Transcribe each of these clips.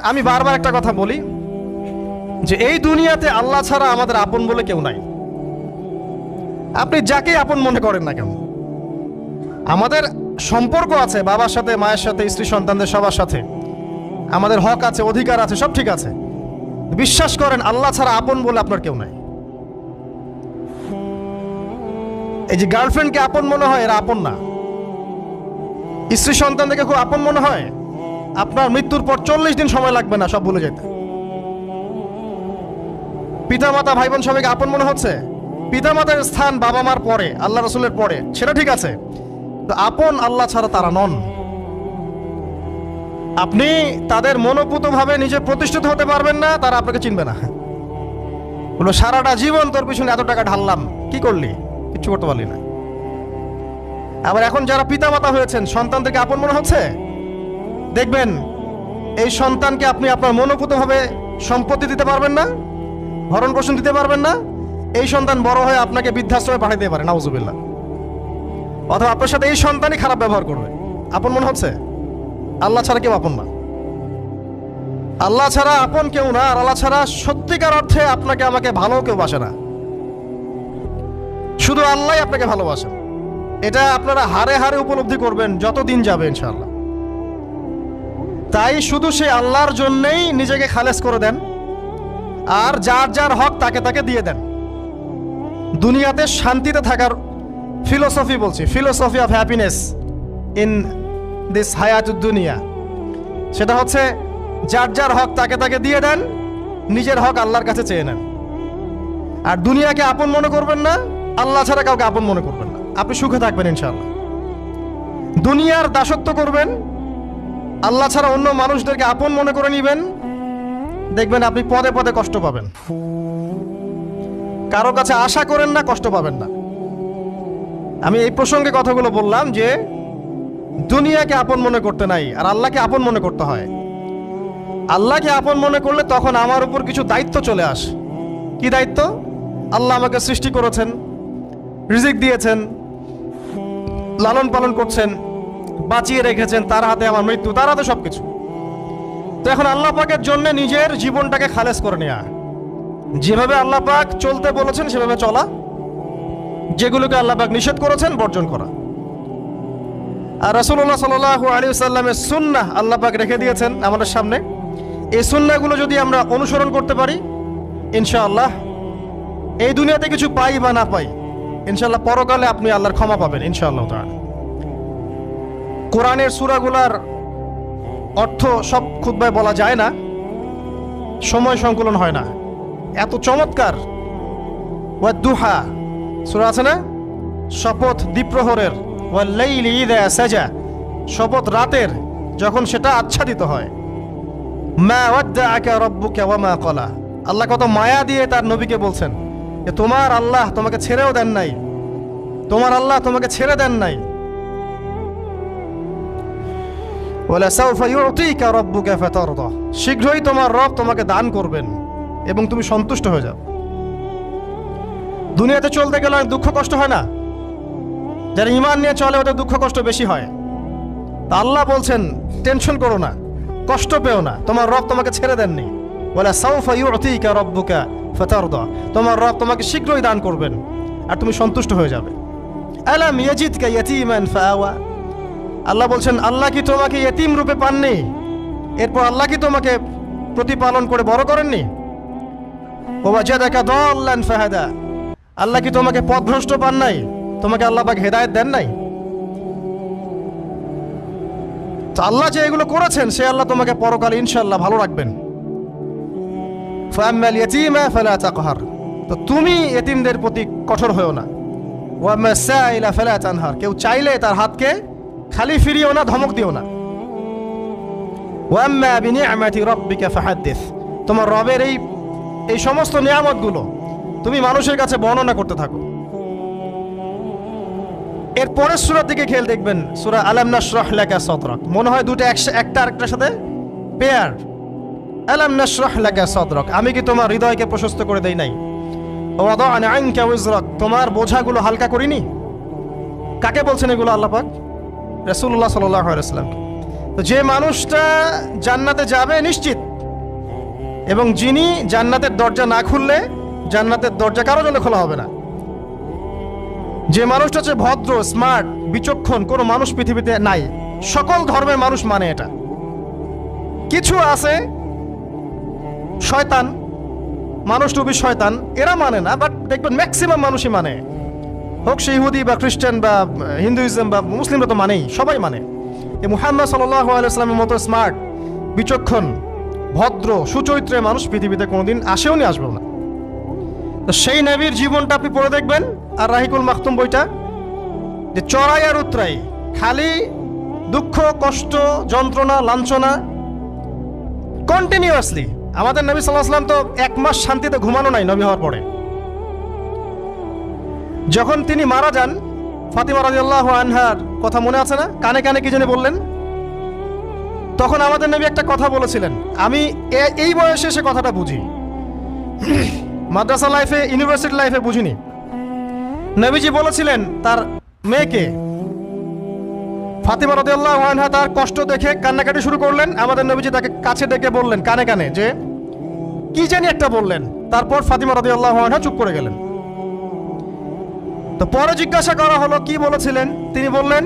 আমি বারবার একটা কথা বলি যে এই দুনিয়াতে আল্লাহ ছাড়া আমাদের আপন বলে কেউ নাই। আপনি যাকে আপন মনে করেন না কেন, আমাদের সম্পর্ক আছে বাবার সাথে, মায়ের সাথে, স্ত্রী সন্তানদের সবার সাথে, আমাদের হক আছে, অধিকার আছে, সব ঠিক আছে। বিশ্বাস করেন আল্লাহ ছাড়া আপন বলে আপনার কেউ নাই। এই যে গার্লফ্রেন্ডকে আপন মনে হয়, এরা আপন না। স্ত্রী সন্তানদেরকে খুব আপন মনে হয়, আপনার মৃত্যুর পর 40 দিন সময় লাগবে না সব ভুলে যেতে। পিতামাতা ভাই বোন সবাইকে আপন মনে হচ্ছে। পিতামাতার স্থান বাবা মার পরে, আল্লাহ রসুলের পরে, সেটা ঠিক আছে, তো আপন আল্লাহ ছাড়া তারা নন। আপনি তাদের মনোপুতভাবে নিজে প্রতিষ্ঠিত হতে পারবেন না, তারা আপনাকে চিনবে না। বলো সারাটা জীবন তোর পিছনে এত টাকা ঢাললাম, কি করলি? কিচ্ছু করতে পারলি না। আবার এখন যারা পিতামাতা হয়েছেন, সন্তানদেরকে আপন মনে হচ্ছে, দেখবেন এই সন্তানকে আপনি আপনার মনোপুতভাবে সম্পত্তি দিতে পারবেন না, ভরণ পোষণ দিতে পারবেন না। এই সন্তান বড় হয়ে আপনাকে বৃদ্ধাশ্রমে পাঠিয়ে দিতে পারে, নাউজুবিল্লাহ। অথবা আপনার সাথে এই সন্তানই খারাপ ব্যবহার করবে। আপন মনে হচ্ছে? আল্লাহ ছাড়া কেউ আপন না। আল্লাহ ছাড়া আপন কেউ না। আর আল্লাহ ছাড়া সত্যিকার অর্থে আপনাকে আমাকে ভালো কেউ বাসে না। শুধু আল্লাহই আপনাকে ভালোবাসেন। এটা আপনারা হারে হারে উপলব্ধি করবেন যত দিন যাবে ইনশাআল্লাহ। তাই শুধু সেই আল্লাহর জন্যই নিজেকে খালেস করে দেন, আর যার যার হক তাকে তাকে দিয়ে দেন। দুনিয়াতে শান্তিতে থাকার ফিলোসফি বলছি, philosophy of happiness in this হায়াতুদ দুনিয়া, সেটা হচ্ছে যার যার হক তাকে তাকে দিয়ে দেন, নিজের হক আল্লাহর কাছে চেয়ে নেন। আর দুনিয়াকে আপন মনে করবেন না, আল্লাহ ছাড়া কাউকে আপন মনে করবেন না। আপনি সুখে থাকবেন ইনশাআল্লাহ। দুনিয়ার দাসত্ব করবেন, আল্লাহ ছাড়া অন্য মানুষদেরকে আপন মনে করে নেবেন, দেখবেন আপনি পদে পদে কষ্ট পাবেন। কারো কাছে আশা করেন না, কষ্ট পাবেন না। আমি এই প্রসঙ্গে কথাগুলো বললাম যে দুনিয়াকে আপন মনে করতে নাই, আর আল্লাহকে আপন মনে করতে হয়। আল্লাহকে আপন মনে করলে তখন আমার উপর কিছু দায়িত্ব চলে আসে। কি দায়িত্ব? আল্লাহ আমাকে সৃষ্টি করেছেন, রিজিক দিয়েছেন, লালন পালন করছেন, বাঁচিয়ে রেখেছেন, তার হাতে আমার মৃত্যু, তার হাতে সবকিছু। তো এখন আল্লাহ পাকের জন্য নিজের জীবনটাকে খালেস করে নেওয়া, যেভাবে আল্লাহ পাক চলতে বলেছেন সেভাবে চলা, যেগুলোকে আল্লাহ পাক নিষেধ করেছেন বর্জন করা। আর রাসূলুল্লাহ সাল্লাল্লাহু আলাইহি ওয়াসাল্লামের সুন্নাহ আল্লাহ পাক রেখে দিয়েছেন আমাদের সামনে। এই সুন্নাহগুলো যদি আমরা অনুসরণ করতে পারি, ইনশাআল্লাহ এই দুনিয়াতে কিছু পাই বা না পাই, ইনশাআল্লাহ পরকালে আপনি আল্লাহর ক্ষমা পাবেন ইনশাআল্লাহ তাআলা। কোরআনের সূরাগুলার অর্থ সব খুতবায় বলা যায় না, সময় সংকুলন হয় না। এত চমৎকার ওয়াদ-দুহা সূরা আছে না, শপথ দ্বিপ্রহরের, ওয়াল-লাইলি ইযা সাজা, শপথ রাতের যখন সেটা আচ্ছাদিত হয়। মা ওয়াদ্দাআকা রাব্বুকা ওয়া মা ক্বালা, আল্লাহ কত মায়া দিয়ে তার নবীকে বলছেন যে তোমার আল্লাহ তোমাকে ছেড়েও দেন নাই, তোমার আল্লাহ তোমাকে ছেড়ে দেন নাই। ওয়ালা সাউফা ইউতিকা রাব্বুকা ফাতারদা, শীঘ্রই তোমার রব তোমাকে দান করবেন এবং তুমি সন্তুষ্ট হয়ে যাও। দুনিয়াতে চলতে গেলে দুঃখ কষ্ট হয় না? যারা ঈমান নিয়ে চলে ওদের দুঃখ কষ্ট বেশি হয়। তা আল্লাহ বলছেন টেনশন করো না, কষ্ট পেও না, তোমার রব তোমাকে ছেড়ে দেননি। ওয়ালা সাউফা ইউতিকা রাব্বুকা ফাতারদা, তোমার রব তোমাকে শীঘ্রই দান করবেন আর তুমি সন্তুষ্ট হয়ে যাবে। আলাম ইয়াজিদকা ইয়াতীমান ফাআওয়া, আল্লাহ বলছেন আল্লাহ কি তোমাকে ইয়েতিম রূপে পাননি? এরপর আল্লাহ কি তোমাকে প্রতিপালন করে বড় করেননি? ওয়াজাদাকা দাল্লান ফাহাদা, আল্লাহ কি তোমাকে পথভ্রষ্ট পান নাই? তোমাকে আল্লাহ পাক হেদায়েত দেন নাই? তো আল্লাহ যে এগুলো করেছেন সে আল্লাহ তোমাকে পরকালে ইনশাআল্লাহ ভালো রাখবেন। ফাআম্মাল ইয়াতীমা ফালা তাকহার, তো তুমি ইয়েতিমদের প্রতি কঠোর হয়ো না। ওয়াম্মা সাইলা ফালা তানহার, কেউ চাইলে তার হাতকে খালি ফিরিও না, ধমক দিও না। ওয়াম্মা বিনিআমাতি রাব্বিকা ফাহাদ্দিস, তোমার রবের এই সমস্ত নিয়ামতগুলো তুমি মানুষের কাছে বর্ণনা করতে থাকো। এর পরের সূরার দিকে খেয়াল দেখবেন, সূরা আলাম নাশরাহ লাকা সাদরাক, মনে হয় দুটো একটা আরেকটার সাথে পেয়ার। আলাম নাশরাহ লাকা সাদরাক, আমি কি তোমার হৃদয়কে প্রশস্ত করে দেই নাই? ওয়াদা'না আনকা ওয়িজরাক, তোমার বোঝাগুলো হালকা করিনি? কাকে বলছেন এগুলো আল্লাহ পাক? রাসূলুল্লাহ সাল্লাল্লাহু আলাইহি ওয়াসাল্লাম। তো যে মানুষটা জান্নাতে যাবে নিশ্চিত, এবং যিনি জান্নাতের দরজা না খুললে জান্নাতের দরজা কারো জন্য খোলা হবে না। যে মানুষটা হচ্ছে ভদ্র, স্মার্ট, বিচক্ষণ, কোনো মানুষ পৃথিবীতে নাই। সকল ধর্মের মানুষ মানে এটা। কিছু আছে শয়তান, মানুষ টুপি শয়তান, এরা মানে না, বাট দেখবেন ম্যাক্সিমাম মানুষই মানে, হোক সে ইহুদি বা খ্রিস্টান বা হিন্দুইজম বা মুসলিমরা তো মানেই, সবাই মানে। এই মুহাম্মদ সাল্লাল্লাহু আলাইহি ওয়াসাল্লামের মতো স্মার্ট, বিচক্ষণ, ভদ্র, সুচরিত্রের মানুষ পৃথিবীতে কোনোদিন আসেও নি, আসবেও না। তো সেই নবীর জীবনটা আপনি পড়ে দেখবেন, আর রাহিকুল মাখতুম বইটা, যে চড়াই আর উতরাই, খালি দুঃখ, কষ্ট, যন্ত্রণা, লাঞ্ছনা, কন্টিনিউয়াসলি। আমাদের নবী সাল্লাল্লাহু আলাইহি ওয়াসাল্লাম তো 1 মাস শান্তিতে ঘুমানো নাই নবী হওয়ার পরে। যখন তিনি মারা যান, ফাতিমা রাদিয়াল্লাহু আনহার কথা মনে আছে না? কানে কানে কি জানি বললেন। তখন আমাদের নবী একটা কথা বলেছিলেন, আমি এই বয়সে এসে কথাটা বুঝি, মাদ্রাসা লাইফে, ইউনিভার্সিটি লাইফে বুঝিনি। নবীজি বলেছিলেন তার মেয়েকে, ফাতিমা রাদিয়াল্লাহু আনহা তার কষ্ট দেখে কান্নাকাটি শুরু করলেন। আমাদের নবীজি তাকে কাছে ডেকে বললেন কানে কানে যে কি জানি একটা বললেন। তারপর ফাতিমা রাদিয়াল্লাহু আনহা চুপ করে গেলেন। তো পরে জিজ্ঞাসা করা হলো কি বলেছিলেন, তিনি বললেন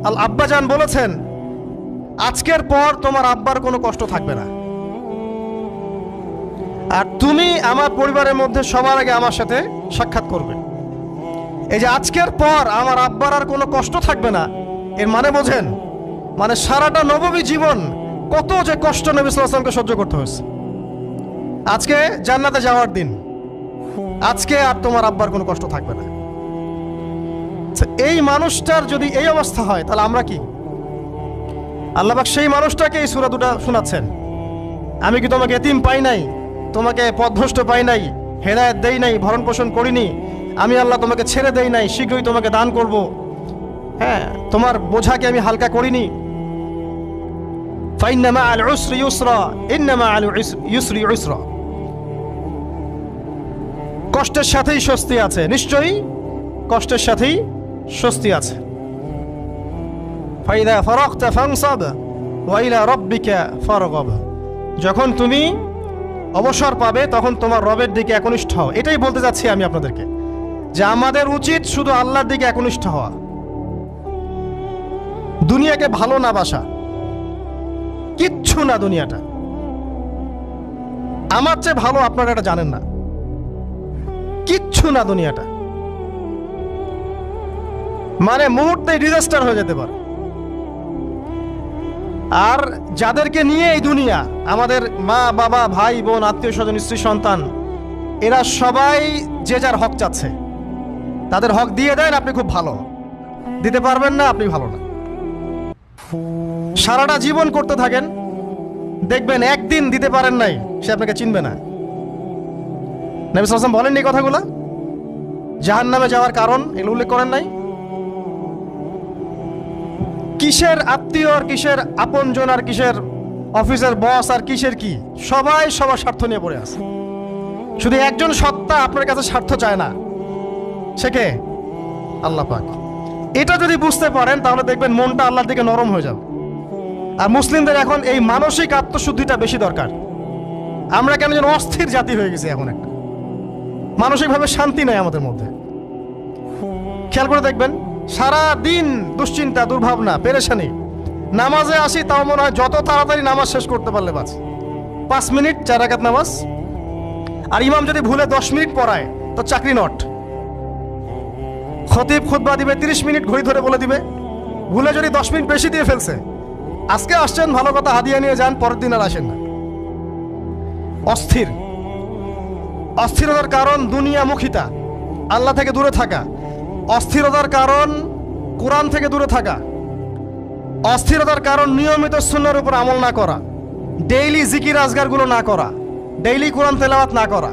আল আব্বাজান বলেছেন আজকের পর তোমার আব্বার কোনো কষ্ট থাকবে না, আর তুমি আমার পরিবারের মধ্যে সবার আগে আমার সাথে সাক্ষাৎ করবে। এই যে আজকের পর আমার আব্বার আর কোনো কষ্ট থাকবে না, এর মানে বোঝেন, মানে সারাটা নববী জীবন কত যে কষ্ট নবী সাল্লাল্লাহু আলাইহি ওয়াসাল্লামকে সহ্য করতে হয়েছে। আজকে জান্নাতে যাওয়ার দিন, আজকে আর তোমার আব্বার কোনো কষ্ট থাকবে না। এই মানুষটার যদি এই অবস্থা হয়, তাহলে আমরা কি? আল্লাহ পাক সেই মানুষটাকে এই সূরা দুটো শোনাচ্ছেন, আমি কি তোমাকে এতিম পাই নাই, তোমাকে পথভ্রষ্ট পাই নাই, হেদায়েত দেই নাই, ভরণ পোষণ করিনি, আমি আল্লাহ তোমাকে ছেড়ে দেই নাই, শীঘ্রই তোমাকে দান করব, হ্যাঁ, তোমার বোঝাকে আমি হালকা করিনি। ফাইন্না মাআল উসরি ইউসরা, ইন্না মাআল ইউসরি ইউসরা। কষ্টের সাথেই স্বস্তি আছে, নিশ্চয়ই কষ্টের সাথেই স্বস্তি আছে। ফাইদা ফারাগতা ফানসাব ওয়া ইলা রাব্বিকা ফারগাব। যখন তুমি অবসর পাবে তখন তোমার রবের দিকে একনিষ্ঠ হও। এটাই বলতে যাচ্ছি আমি আপনাদেরকে, যে আমাদের উচিত শুধু আল্লাহর দিকে একনিষ্ঠ হওয়া, দুনিয়াকে ভালো না বাসা, কিচ্ছু না দুনিয়াটা। আমার চেয়ে ভালো আপনারা এটা জানেন না, কিচ্ছু না দুনিয়াটা, মানে মুহূর্তে ডিজাস্টার হয়ে যেতে পারে। আর যাদেরকে নিয়ে এই দুনিয়া, আমাদের মা বাবা, ভাই বোন, আত্মীয় স্বজন, স্ত্রী সন্তান, এরা সবাই যে যার হক চাচ্ছে, তাদের হক দিয়ে দেন, আপনি খুব ভালো। দিতে পারবেন না, আপনি ভালো না। সারাটা জীবন করতে থাকেন, দেখবেন একদিন দিতে পারেন নাই, সে আপনাকে চিনবে না। নবী সাল্লাল্লাহু আলাইহি ওয়াসাল্লাম বলেননি এই কথাগুলো? জাহান্নামে যাওয়ার কারণ এগুলো উল্লেখ করেন নাই? কিসের আত্মীয় আর কিসের আপনজন আর কিসের অফিসের বস আর কিসের কি, সবাই সবার স্বার্থ নিয়ে পড়ে আছে। শুধু একজন সত্তা আপনার কাছে স্বার্থ চায় না, সে কে? আল্লাহ পাক। এটা যদি বুঝতে পারেন তাহলে দেখবেন মনটা আল্লাহর দিকে নরম হয়ে যাবে। আর মুসলিমদের এখন এই মানসিক আত্মশুদ্ধিটা বেশি দরকার। আমরা কেন যেন অস্থির জাতি হয়ে গেছি এখন, একটা মানসিকভাবে শান্তি নেই আমাদের মধ্যে। খেয়াল করে দেখবেন সারা দিন দুশ্চিন্তা, দুর্ভাবনা, পেরেশানি। নামাজে আসি তাও মনে হয় যত তাড়াতাড়ি নামাজ শেষ করতে পারলে বাঁচ। 5 মিনিট 4 রাকাত নামাজ, আর ইমাম যদি ভুলে 10 মিনিট পড়ায় তো চাকরি নট। খতিব খুতবা দিবে 30 মিনিট ঘড়ি ধরে বলে দিবে, ভুলে যদি 10 মিনিট বেশি দিয়ে ফেলছে, আজকে আসছেন ভালো কথা, হাদিয়া নিয়ে যান, পরের দিন আর আসেন না। অস্থির। অস্থিরতার কারণ দুনিয়ামুখিতা, আল্লাহ থেকে দূরে থাকা। অস্থিরতার কারণ কোরআন থেকে দূরে থাকা। অস্থিরতার কারণ নিয়মিত সুন্নাহর উপর আমল না করা, ডেইলি জিকির আজগারগুলো না করা, ডেইলি কোরআন তেলাওয়াত না করা,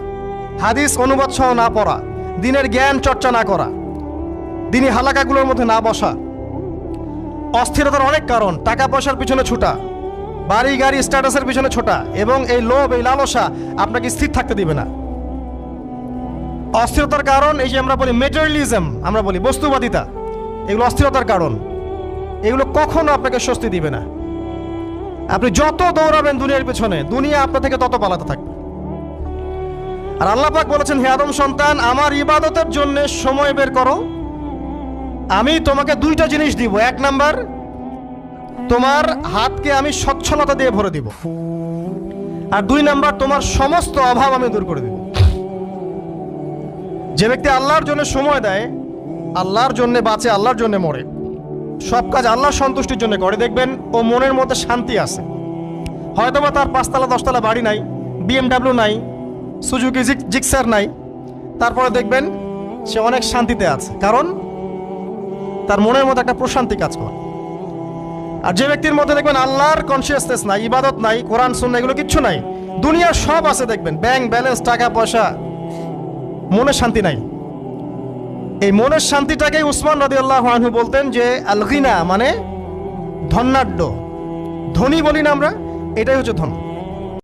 হাদিস অনুবাদ সহ না পড়া, দিনের জ্ঞান চর্চা না করা, দিনী হালাকাগুলোর মধ্যে না বসা। অস্থিরতার অনেক কারণ, টাকা পয়সার পিছনে ছুটা, বাড়ি গাড়ি স্ট্যাটাসের পিছনে ছোটা, এবং এই লোভ, এই লালসা আপনাকে স্থির থাকতে দিবে না। অস্থিরতার কারণ এই যে আমরা বলি মেটেরিয়ালিজম, আমরা বলি বস্তুবাদিতা, এগুলো অস্থিরতার কারণ। এগুলো কখনো আপনাকে স্বস্তি দিবে না। আপনি যত দৌড়াবেন দুনিয়ার পেছনে, দুনিয়া আপনার থেকে তত পালাতে থাকবে। আর আল্লাহ পাক বলেছেন, হে আদম সন্তান, আমার ইবাদতের জন্য সময় বের করো, আমি তোমাকে দুইটা জিনিস দিব। এক নাম্বার, তোমার হাতকে আমি সচ্ছলতা দিয়ে ভরে দিব, আর দুই নাম্বার, তোমার সমস্ত অভাব আমি দূর করে দিব। যে ব্যক্তি আল্লাহর জন্য সময় দেয়, আল্লাহর জন্য বাঁচে, আল্লাহর জন্য মরে, সব কাজ আল্লাহর সন্তুষ্টির জন্য করে, দেখবেন ও মনের মধ্যে শান্তি আছে। হয়তোবা তার 5তলা 10তলা বাড়ি নাই, BMW নাই, সুজুকি জিক্সার নাই, তারপরে দেখবেন সে অনেক শান্তিতে আছে, কারণ তার মনের মধ্যে একটা প্রশান্তি কাজ করে। আর যে ব্যক্তির মধ্যে দেখবেন আল্লাহর কনসিয়াসনেস নাই, ইবাদত নাই, কোরআন সুন্নাহ এগুলো কিচ্ছু নাই, দুনিয়ার সব আছে, দেখবেন ব্যাংক ব্যালেন্স, টাকা পয়সা, মনে শান্তি নাই। এই মনের শান্তিটাকেই উসমান রাদিয়াল্লাহু আনহু বলতেন যে আল গিনা, মানে ধনাঢ্য, ধনী বলি না আমরা, এটাই হচ্ছে ধন।